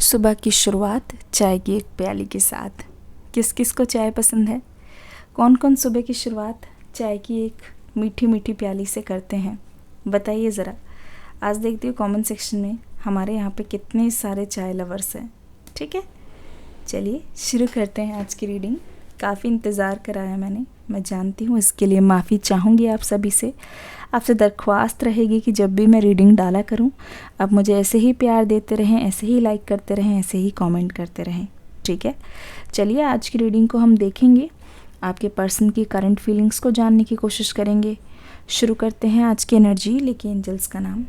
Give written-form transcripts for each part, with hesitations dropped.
सुबह की शुरुआत चाय की एक प्याली के साथ। किस किस को चाय पसंद है? कौन कौन सुबह की शुरुआत चाय की एक मीठी मीठी प्याली से करते हैं? बताइए ज़रा। आज देखती हूँ कमेंट सेक्शन में हमारे यहाँ पे कितने सारे चाय लवर्स हैं। ठीक है, चलिए शुरू करते हैं आज की रीडिंग। काफ़ी इंतज़ार कराया मैंने, मैं जानती हूँ, इसके लिए माफ़ी चाहूँगी आप सभी से। आपसे दरख्वास्त रहेगी कि जब भी मैं रीडिंग डाला करूँ आप मुझे ऐसे ही प्यार देते रहें, ऐसे ही लाइक करते रहें, ऐसे ही कमेंट करते रहें। ठीक है, चलिए आज की रीडिंग को हम देखेंगे, आपके पर्सन की करंट फीलिंग्स को जानने की कोशिश करेंगे। शुरू करते हैं आज की एनर्जी लेके एंजल्स का नाम।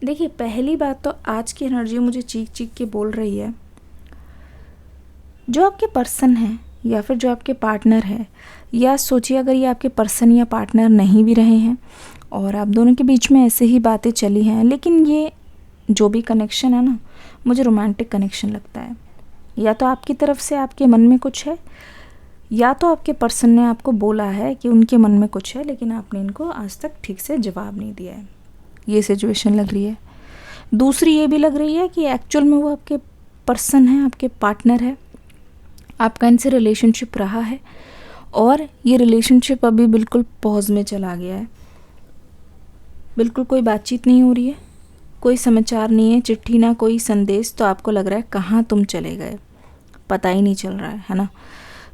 देखिए, पहली बात तो आज की एनर्जी मुझे चीख चीख के बोल रही है, जो आपके पर्सन है या फिर जो आपके पार्टनर है, या सोचिए अगर ये आपके पर्सन या पार्टनर नहीं भी रहे हैं और आप दोनों के बीच में ऐसे ही बातें चली हैं, लेकिन ये जो भी कनेक्शन है ना, मुझे रोमांटिक कनेक्शन लगता है। या तो आपकी तरफ से आपके मन में कुछ है, या तो आपके पर्सन ने आपको बोला है कि उनके मन में कुछ है, लेकिन आपने इनको आज तक ठीक से जवाब नहीं दिया है। ये सिचुएशन लग रही है। दूसरी ये भी लग रही है कि एक्चुअल में वो आपके पर्सन है, आपके पार्टनर है, आपका इनसे रिलेशनशिप रहा है और ये रिलेशनशिप अभी बिल्कुल पॉज में चला गया है। बिल्कुल कोई बातचीत नहीं हो रही है, कोई समाचार नहीं है, चिट्ठी ना कोई संदेश। तो आपको लग रहा है कहाँ तुम चले गए, पता ही नहीं चल रहा है ना।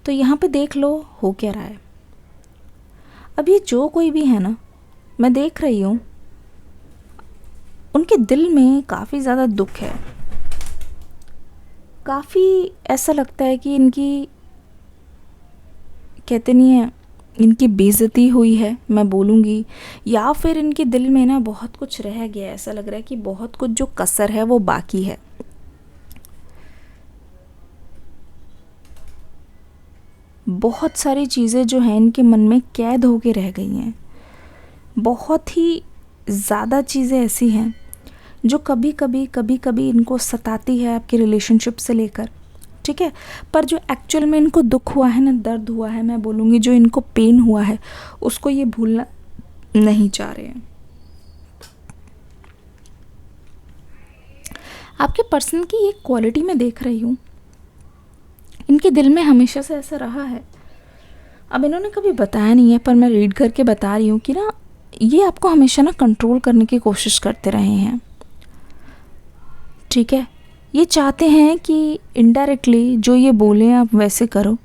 तो यहाँ पे देख लो हो क्या रहा है। अब ये जो कोई भी है ना, मैं देख रही हूँ उनके दिल में काफ़ी ज़्यादा दुख है। काफ़ी ऐसा लगता है कि इनकी, कहते नहीं है, इनकी बेइज्जती हुई है, मैं बोलूँगी, या फिर इनके दिल में ना बहुत कुछ रह गया है। ऐसा लग रहा है कि बहुत कुछ जो कसर है वो बाकी है। बहुत सारी चीज़ें जो हैं इनके मन में कैद होके रह गई हैं। बहुत ही ज़्यादा चीज़ें ऐसी हैं जो कभी कभी इनको सताती है आपके रिलेशनशिप से लेकर। ठीक है, पर जो एक्चुअल में इनको दुख हुआ है ना, दर्द हुआ है, मैं बोलूँगी जो इनको पेन हुआ है, उसको ये भूलना नहीं चाह रहे हैं। आपके पर्सन की एक क्वालिटी मैं देख रही हूँ, इनके दिल में हमेशा से ऐसा रहा है। अब इन्होंने कभी बताया नहीं है, पर मैं रीड करके बता रही हूँ कि ना, ये आपको हमेशा ना कंट्रोल करने की कोशिश करते रहे हैं। ठीक है, ये चाहते हैं कि इनडायरेक्टली जो ये बोलें आप वैसे करो,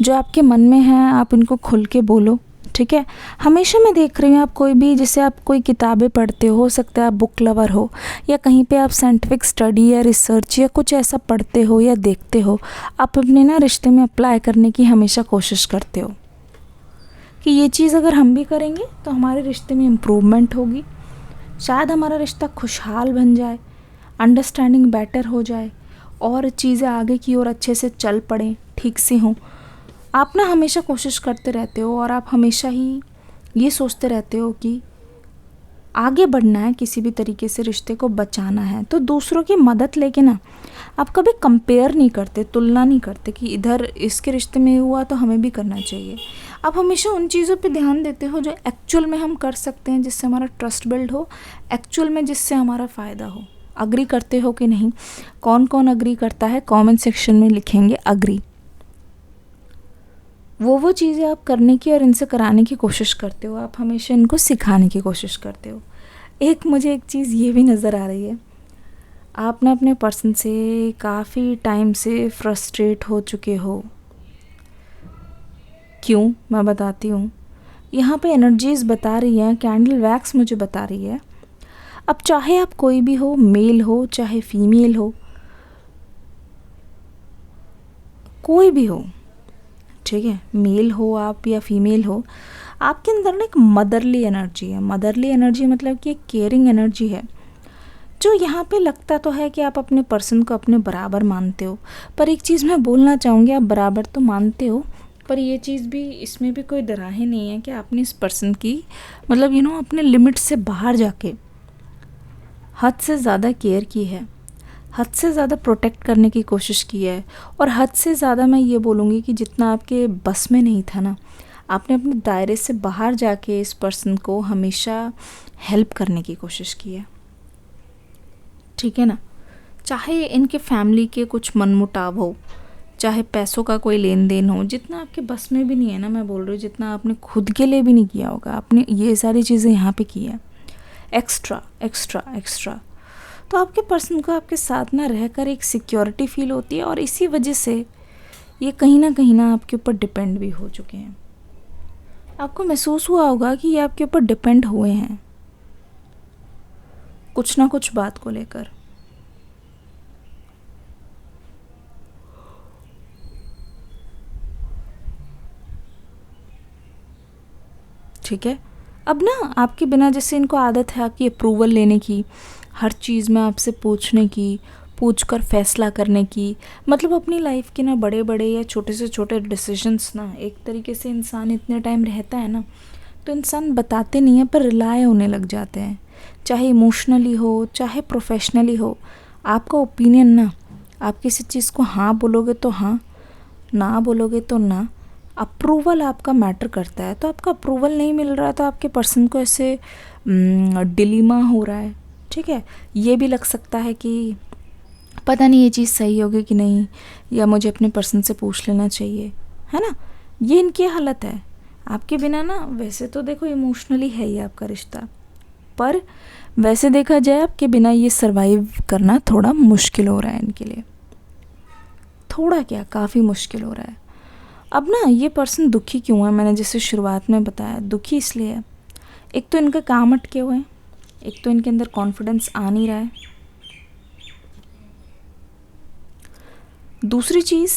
जो आपके मन में है आप इनको खुल के बोलो। ठीक है, हमेशा मैं देख रही हूँ आप कोई भी, जैसे आप कोई किताबें पढ़ते हो सकता है आप बुक लवर हो, या कहीं पे आप साइंटिफिक स्टडी या रिसर्च या कुछ ऐसा पढ़ते हो या देखते हो, आप अपने ना रिश्ते में अप्लाई करने की हमेशा कोशिश करते हो कि ये चीज़ अगर हम भी करेंगे तो हमारे रिश्ते में इम्प्रूवमेंट होगी, शायद हमारा रिश्ता खुशहाल बन जाए, अंडरस्टैंडिंग बेटर हो जाए और चीज़ें आगे की ओर अच्छे से चल पड़ें, ठीक से हों। आप ना हमेशा कोशिश करते रहते हो और आप हमेशा ही ये सोचते रहते हो कि आगे बढ़ना है, किसी भी तरीके से रिश्ते को बचाना है। तो दूसरों की मदद लेके ना आप कभी कंपेयर नहीं करते, तुलना नहीं करते कि इधर इसके रिश्ते में हुआ तो हमें भी करना चाहिए। आप हमेशा उन चीज़ों पे ध्यान देते हो जो एक्चुअल में हम कर सकते हैं, जिससे हमारा ट्रस्ट बिल्ड हो, एक्चुअल में जिससे हमारा फ़ायदा हो। अग्री करते हो कि नहीं? कौन कौन अग्री करता है कमेंट सेक्शन में लिखेंगे अग्री। वो चीज़ें आप करने की और इनसे कराने की कोशिश करते हो, आप हमेशा इनको सिखाने की कोशिश करते हो। मुझे एक चीज़ ये भी नज़र आ रही है, आप ना अपने पर्सन से काफ़ी टाइम से फ्रस्ट्रेट हो चुके हो। क्यों, मैं बताती हूँ। यहाँ पे एनर्जीज़ बता रही हैं, कैंडल वैक्स मुझे बता रही है, अब चाहे आप कोई भी हो, मेल हो चाहे फीमेल हो, कोई भी हो, ठीक है, मेल हो आप या फीमेल हो, आपके अंदर ना एक मदरली एनर्जी है। मदरली एनर्जी मतलब कि एक केयरिंग एनर्जी है, जो यहाँ पे लगता तो है कि आप अपने पर्सन को अपने बराबर मानते हो। पर एक चीज़ मैं बोलना चाहूँगी, आप बराबर तो मानते हो, पर ये चीज़ भी, इसमें भी कोई दराहे नहीं है कि आपने इस पर्सन की, मतलब अपने लिमिट से बाहर जाके हद से ज़्यादा केयर की है, हद से ज़्यादा प्रोटेक्ट करने की कोशिश की है, और हद से ज़्यादा मैं ये बोलूँगी कि जितना आपके बस में नहीं था ना, आपने अपने दायरे से बाहर जाके इस पर्सन को हमेशा हेल्प करने की कोशिश की है। ठीक है ना, चाहे इनके फैमिली के कुछ मनमुटाव हो, चाहे पैसों का कोई लेन देन हो, जितना आपके बस में भी नहीं है ना, मैं बोल रही हूँ जितना आपने खुद के लिए भी नहीं किया होगा, आपने ये सारी चीज़ें यहाँ पे की है, एक्स्ट्रा एक्स्ट्रा एक्स्ट्रा। तो आपके पर्सन को आपके साथ ना रहकर एक सिक्योरिटी फील होती है, और इसी वजह से ये कहीं ना आपके ऊपर डिपेंड भी हो चुके हैं। आपको महसूस हुआ होगा कि ये आपके ऊपर डिपेंड हुए हैं कुछ ना कुछ बात को लेकर। ठीक है, अब ना आपके बिना, जैसे इनको आदत है आपकी अप्रूवल लेने की, हर चीज़ में आपसे पूछने की, पूछकर फैसला करने की, मतलब अपनी लाइफ के ना बड़े बड़े या छोटे से छोटे डिसीजंस ना, एक तरीके से इंसान इतने टाइम रहता है ना, तो इंसान बताते नहीं है पर रिलाय होने लग जाते हैं, चाहे इमोशनली हो चाहे प्रोफेशनली हो। आपका ओपिनियन ना, आप किसी चीज़ को हाँ बोलोगे तो हाँ, ना बोलोगे तो ना। अप्रूवल आपका मैटर करता है, तो आपका अप्रूवल नहीं मिल रहा है तो आपके पर्सन को ऐसे डिलीमा हो रहा है। ठीक है, ये भी लग सकता है कि पता नहीं ये चीज़ सही होगी कि नहीं, या मुझे अपने पर्सन से पूछ लेना चाहिए, है ना। ये इनकी हालत है। आपके बिना ना, वैसे तो देखो इमोशनली है ये आपका रिश्ता, पर वैसे देखा जाए आपके बिना ये सरवाइव करना थोड़ा मुश्किल हो रहा है इनके लिए, थोड़ा क्या काफ़ी मुश्किल हो रहा है। अब ना ये पर्सन दुखी क्यों है, मैंने जैसे शुरुआत में बताया, दुखी इसलिए है, एक तो इनका काम अटके हुए हैं, एक तो इनके अंदर कॉन्फिडेंस आ नहीं रहा है, दूसरी चीज़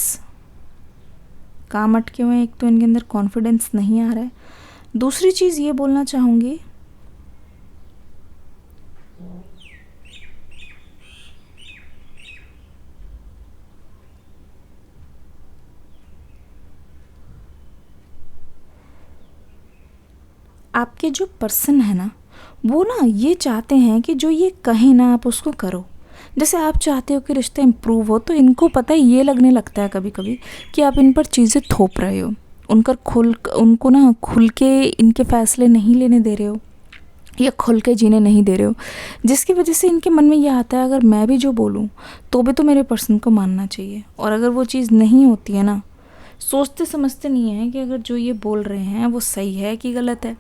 काम अटके हुए हैं, एक तो इनके अंदर कॉन्फिडेंस नहीं आ रहा है, दूसरी चीज़ ये बोलना चाहूँगी आपके जो पर्सन है ना, वो ना ये चाहते हैं कि जो ये कहें ना आप उसको करो। जैसे आप चाहते हो कि रिश्ता इम्प्रूव हो, तो इनको पता है, ये लगने लगता है कभी कभी कि आप इन पर चीज़ें थोप रहे हो, उनको ना खुल के इनके फैसले नहीं लेने दे रहे हो, या खुल के जीने नहीं दे रहे हो, जिसकी वजह से इनके मन में ये आता है अगर मैं भी जो बोलूँ तो भी तो मेरे पर्सन को मानना चाहिए। और अगर वो चीज़ नहीं होती है ना, सोचते समझते नहीं है कि अगर जो ये बोल रहे हैं वो सही है कि गलत है,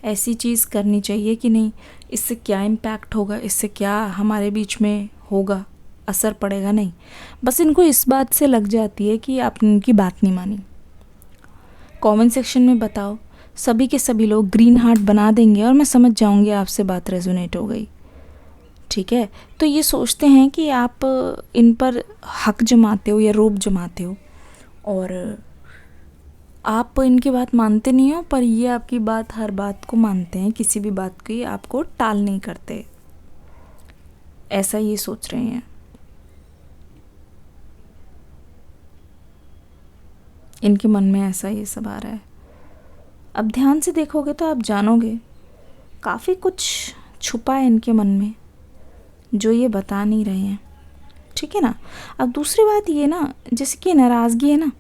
ऐसी चीज़ करनी चाहिए कि नहीं, इससे क्या इम्पैक्ट होगा, इससे क्या हमारे बीच में होगा, असर पड़ेगा, नहीं। बस इनको इस बात से लग जाती है कि आपने उनकी बात नहीं मानी। कमेंट सेक्शन में बताओ, सभी के सभी लोग ग्रीन हार्ट बना देंगे और मैं समझ जाऊंगी आपसे बात रेजोनेट हो गई। ठीक है, तो ये सोचते हैं कि आप इन पर हक जमाते हो या रोब जमाते हो, और आप इनकी बात मानते नहीं हो, पर ये आपकी बात, हर बात को मानते हैं, किसी भी बात की आपको टाल नहीं करते, ऐसा ये सोच रहे हैं। इनके मन में ऐसा ये सब आ रहा है। अब ध्यान से देखोगे तो आप जानोगे काफ़ी कुछ छुपा है इनके मन में जो ये बता नहीं रहे हैं। ठीक है ना। अब दूसरी बात ये ना, जैसे कि नाराज़गी है ना,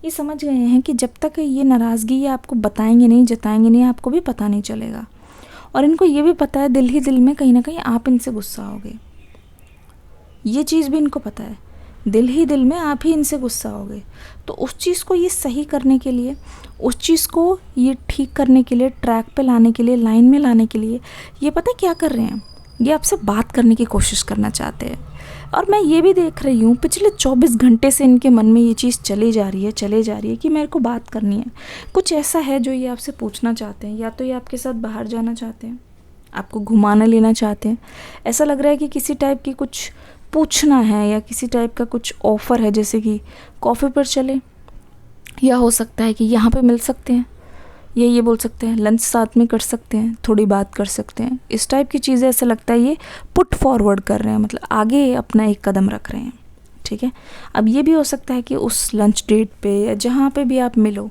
ये समझ गए हैं कि जब तक ये नाराज़गी ये आपको बताएंगे नहीं, जताएंगे नहीं, आपको भी पता नहीं चलेगा। और इनको ये भी पता है दिल ही दिल में कहीं ना कहीं आप इनसे गुस्सा होगे, ये चीज़ भी इनको पता है, दिल ही दिल में आप ही इनसे गुस्सा होगे। तो उस चीज़ को ये सही करने के लिए, उस चीज़ को ये ठीक करने के लिए, ट्रैक पे लाने के लिए, लाइन में लाने के लिए, ये पता क्या कर रहे हैं, ये आपसे बात करने की कोशिश करना चाहते हैं। और मैं ये भी देख रही हूँ पिछले 24 घंटे से इनके मन में ये चीज़ चली जा रही है कि मेरे को बात करनी है। कुछ ऐसा है जो ये आपसे पूछना चाहते हैं, या तो ये आपके साथ बाहर जाना चाहते हैं, आपको घुमाना लेना चाहते हैं, ऐसा लग रहा है कि किसी टाइप की कुछ पूछना है, या किसी टाइप का कुछ ऑफ़र है, जैसे कि कॉफ़ी पर चले, या हो सकता है कि यहाँ पे मिल सकते हैं, या ये बोल सकते हैं लंच साथ में कर सकते हैं, थोड़ी बात कर सकते हैं। इस टाइप की चीज़ें ऐसा लगता है ये पुट फॉरवर्ड कर रहे हैं, मतलब आगे अपना एक कदम रख रहे हैं। ठीक है, अब ये भी हो सकता है कि उस लंच डेट पे या जहाँ पे भी आप मिलो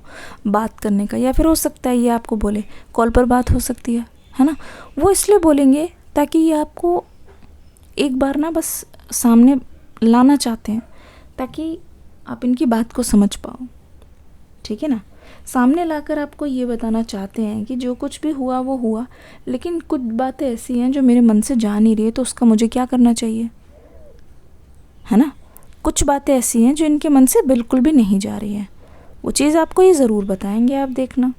बात करने का, या फिर हो सकता है ये आपको बोले कॉल पर बात हो सकती है ना। वो इसलिए बोलेंगे ताकि ये आपको एक बार ना बस सामने लाना चाहते हैं, ताकि आप इनकी बात को समझ पाओ। ठीक है ना, सामने लाकर आपको ये बताना चाहते हैं कि जो कुछ भी हुआ वो हुआ, लेकिन कुछ बातें ऐसी हैं जो मेरे मन से जा नहीं रही है, तो उसका मुझे क्या करना चाहिए। है ना। कुछ बातें ऐसी हैं जो इनके मन से बिल्कुल भी नहीं जा रही है, वो चीज़ आपको ये ज़रूर बताएंगे, आप देखना।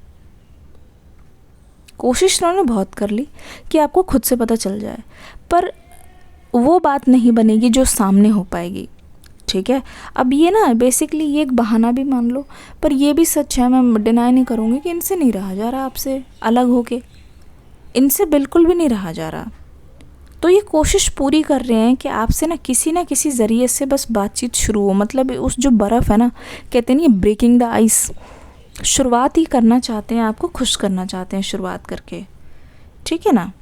कोशिश इन्होंने बहुत कर ली कि आपको खुद से पता चल जाए, पर वो बात नहीं बनेगी जो सामने हो पाएगी, ठीक है। अब ये ना बेसिकली ये एक बहाना भी मान लो, पर ये भी सच है, मैं डिनाई नहीं करूँगी कि इनसे नहीं रहा जा रहा, आपसे अलग होके इनसे बिल्कुल भी नहीं रहा जा रहा। तो ये कोशिश पूरी कर रहे हैं कि आपसे ना किसी ज़रिए से बस बातचीत शुरू हो, मतलब उस जो बर्फ़ है ना, कहते नहीं ब्रेकिंग द आइस, शुरुआत ही करना चाहते हैं, आपको खुश करना चाहते हैं शुरुआत करके, ठीक है ना।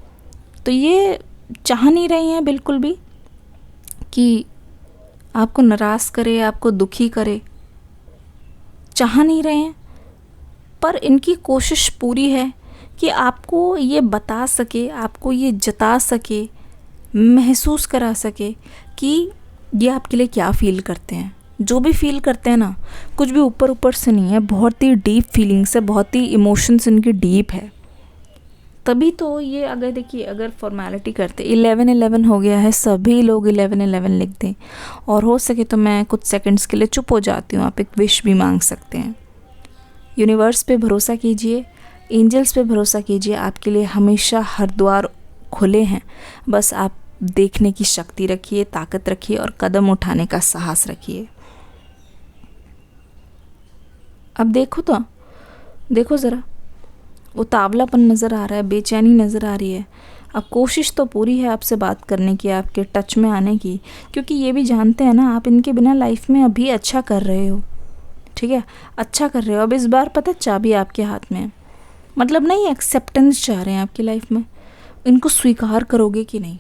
तो ये चाह नहीं रही हैं बिल्कुल भी कि आपको नाराज़ करे, आपको दुखी करे, चाह नहीं रहे हैं। पर इनकी कोशिश पूरी है कि आपको ये बता सके, आपको ये जता सके, महसूस करा सके कि ये आपके लिए क्या फ़ील करते हैं। जो भी फ़ील करते हैं ना, कुछ भी ऊपर ऊपर से नहीं है, बहुत ही डीप फीलिंग्स है, बहुत ही इमोशंस इनकी डीप है। तभी तो ये अगर देखिए, अगर फॉर्मेलिटी करते 11-11 हो गया है, सभी लोग 11-11 लिख दें, और हो सके तो मैं कुछ सेकंड्स के लिए चुप हो जाती हूँ, आप एक विश भी मांग सकते हैं। यूनिवर्स पे भरोसा कीजिए, एंजल्स पे भरोसा कीजिए, आपके लिए हमेशा हर द्वार खुले हैं। बस आप देखने की शक्ति रखिए, ताकत रखिए, और कदम उठाने का साहस रखिए। अब देखो ज़रा, उतावलापन नज़र आ रहा है, बेचैनी नज़र आ रही है। अब कोशिश तो पूरी है आपसे बात करने की, आपके टच में आने की, क्योंकि ये भी जानते हैं ना आप इनके बिना लाइफ में अभी अच्छा कर रहे हो, ठीक है, अच्छा कर रहे हो। अब इस बार पता चाबी आपके हाथ में है, मतलब नहीं, एक्सेप्टेंस चाह रहे हैं आपकी लाइफ में, इनको स्वीकार करोगे कि नहीं।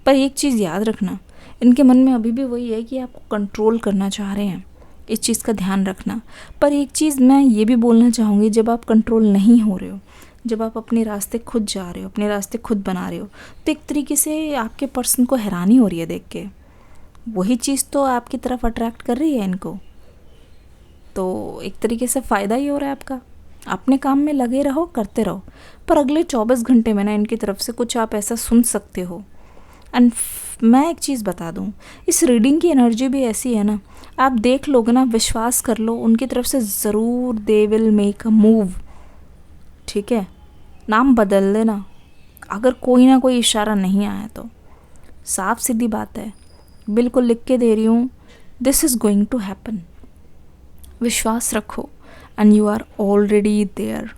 पर एक चीज़ याद रखना, इनके मन में अभी भी वही है कि आपको कंट्रोल करना चाह रहे हैं, इस चीज़ का ध्यान रखना। पर एक चीज़ मैं ये भी बोलना चाहूँगी, जब आप कंट्रोल नहीं हो रहे हो, जब आप अपने रास्ते खुद जा रहे हो, अपने रास्ते खुद बना रहे हो, तो एक तरीके से आपके पर्सन को हैरानी हो रही है देख के, वही चीज़ तो आपकी तरफ अट्रैक्ट कर रही है इनको, तो एक तरीके से फ़ायदा ही हो रहा है आपका। अपने काम में लगे रहो, करते रहो, पर अगले 24 घंटे में ना इनकी तरफ से कुछ आप ऐसा सुन सकते हो। एंड मैं एक चीज़ बता दूँ, इस रीडिंग की एनर्जी भी ऐसी है ना, आप देख लोगे ना, विश्वास कर लो, उनकी तरफ से ज़रूर they will make a move, ठीक है। नाम बदल देना अगर कोई ना कोई इशारा नहीं आया तो, साफ सीधी बात है, बिल्कुल लिख के दे रही हूँ, this is going to happen. विश्वास रखो, and you are already there.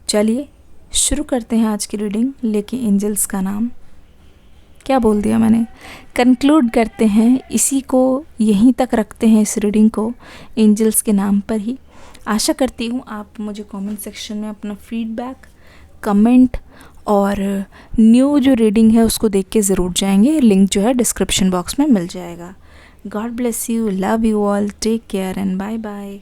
चलिए शुरू करते हैं आज की रीडिंग, लेके एंजल्स का नाम, क्या बोल दिया मैंने, कंक्लूड करते हैं, इसी को यहीं तक रखते हैं, इस रीडिंग को एंजल्स के नाम पर ही। आशा करती हूँ आप मुझे कमेंट सेक्शन में अपना फीडबैक, कमेंट और न्यू जो रीडिंग है उसको देख के ज़रूर जाएंगे, लिंक जो है डिस्क्रिप्शन बॉक्स में मिल जाएगा। God bless you, love you all, take care and bye bye.